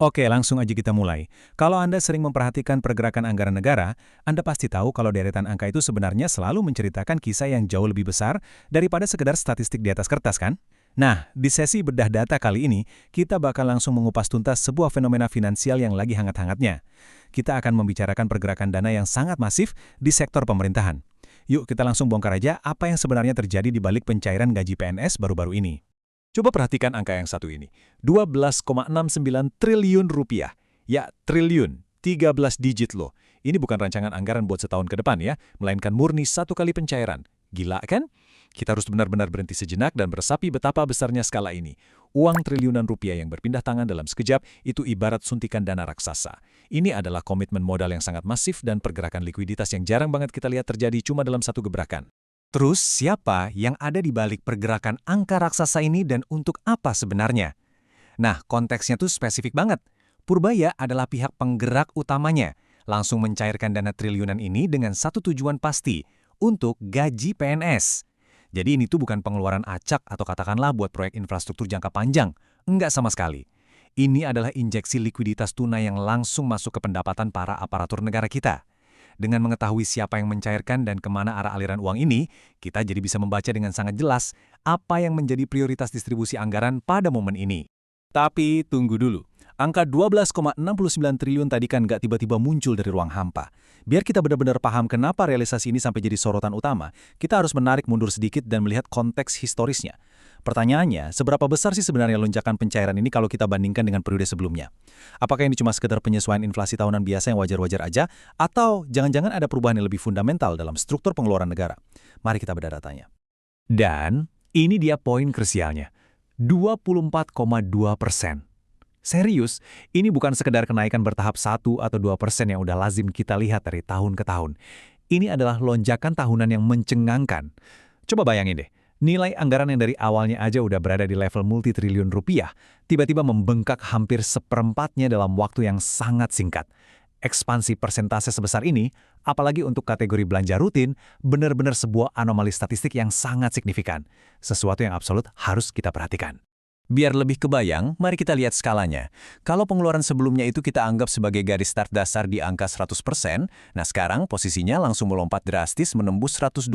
Oke, langsung aja kita mulai. Kalau Anda sering memperhatikan pergerakan anggaran negara, Anda pasti tahu kalau deretan angka itu sebenarnya selalu menceritakan kisah yang jauh lebih besar daripada sekedar statistik di atas kertas, kan? Nah, di sesi bedah data kali ini, kita bakal langsung mengupas tuntas sebuah fenomena finansial yang lagi hangat-hangatnya. Kita akan membicarakan pergerakan dana yang sangat masif di sektor pemerintahan. Yuk, kita langsung bongkar aja apa yang sebenarnya terjadi di balik pencairan gaji PNS baru-baru ini. Coba perhatikan angka yang satu ini, 12,69 triliun rupiah. Ya, triliun, 13 digit loh. Ini bukan rancangan anggaran buat setahun ke depan ya, melainkan murni satu kali pencairan. Gila kan? Kita harus benar-benar berhenti sejenak dan meresapi betapa besarnya skala ini. Uang triliunan rupiah yang berpindah tangan dalam sekejap itu ibarat suntikan dana raksasa. Ini adalah komitmen modal yang sangat masif dan pergerakan likuiditas yang jarang banget kita lihat terjadi cuma dalam satu gebrakan. Terus, siapa yang ada di balik pergerakan angka raksasa ini dan untuk apa sebenarnya? Nah, konteksnya tuh spesifik banget. Purbaya adalah pihak penggerak utamanya, langsung mencairkan dana triliunan ini dengan satu tujuan pasti, untuk gaji PNS. Jadi ini tuh bukan pengeluaran acak atau katakanlah buat proyek infrastruktur jangka panjang. Enggak sama sekali. Ini adalah injeksi likuiditas tunai yang langsung masuk ke pendapatan para aparatur negara kita. Dengan mengetahui siapa yang mencairkan dan kemana arah aliran uang ini, kita jadi bisa membaca dengan sangat jelas apa yang menjadi prioritas distribusi anggaran pada momen ini. Tapi tunggu dulu, angka 12,69 triliun tadi kan nggak tiba-tiba muncul dari ruang hampa. Biar kita benar-benar paham kenapa realisasi ini sampai jadi sorotan utama, kita harus menarik mundur sedikit dan melihat konteks historisnya. Pertanyaannya, seberapa besar sih sebenarnya lonjakan pencairan ini kalau kita bandingkan dengan periode sebelumnya? Apakah ini cuma sekedar penyesuaian inflasi tahunan biasa yang wajar-wajar aja? Atau jangan-jangan ada perubahan yang lebih fundamental dalam struktur pengeluaran negara? Mari kita bedah datanya. Dan ini dia poin krusialnya, 24,2%. Serius, ini bukan sekedar kenaikan bertahap 1 atau 2% yang udah lazim kita lihat dari tahun ke tahun. Ini adalah lonjakan tahunan yang mencengangkan. Coba bayangin deh, nilai anggaran yang dari awalnya aja udah berada di level multi-triliun rupiah, tiba-tiba membengkak hampir seperempatnya dalam waktu yang sangat singkat. Ekspansi persentase sebesar ini, apalagi untuk kategori belanja rutin, benar-benar sebuah anomali statistik yang sangat signifikan. Sesuatu yang absolut harus kita perhatikan. Biar lebih kebayang, mari kita lihat skalanya. Kalau pengeluaran sebelumnya itu kita anggap sebagai garis start dasar di angka 100%, nah sekarang posisinya langsung melompat drastis menembus 124,2%.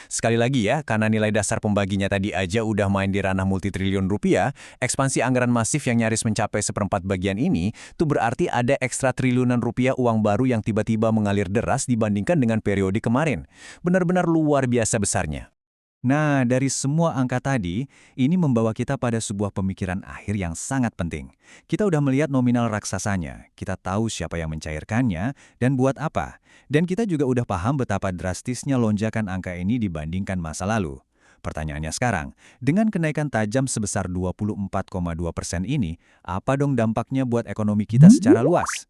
Sekali lagi ya, karena nilai dasar pembaginya tadi aja udah main di ranah multitriliun rupiah, ekspansi anggaran masif yang nyaris mencapai seperempat bagian ini, tuh berarti ada ekstra triliunan rupiah uang baru yang tiba-tiba mengalir deras dibandingkan dengan periode kemarin. Benar-benar luar biasa besarnya. Nah, dari semua angka tadi, ini membawa kita pada sebuah pemikiran akhir yang sangat penting. Kita udah melihat nominal raksasanya, kita tahu siapa yang mencairkannya, dan buat apa. Dan kita juga udah paham betapa drastisnya lonjakan angka ini dibandingkan masa lalu. Pertanyaannya sekarang, dengan kenaikan tajam sebesar 24,2% ini, apa dong dampaknya buat ekonomi kita secara luas?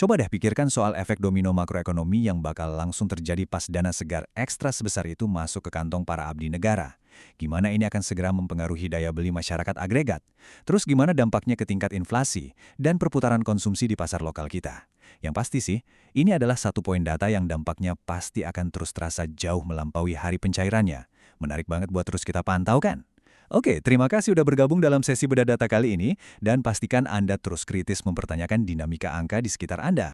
Coba deh pikirkan soal efek domino makroekonomi yang bakal langsung terjadi pas dana segar ekstra sebesar itu masuk ke kantong para abdi negara. Gimana ini akan segera mempengaruhi daya beli masyarakat agregat? Terus gimana dampaknya ke tingkat inflasi dan perputaran konsumsi di pasar lokal kita? Yang pasti sih, ini adalah satu poin data yang dampaknya pasti akan terus terasa jauh melampaui hari pencairannya. Menarik banget buat terus kita pantau kan? Oke, terima kasih sudah bergabung dalam sesi bedah data kali ini, dan pastikan Anda terus kritis mempertanyakan dinamika angka di sekitar Anda.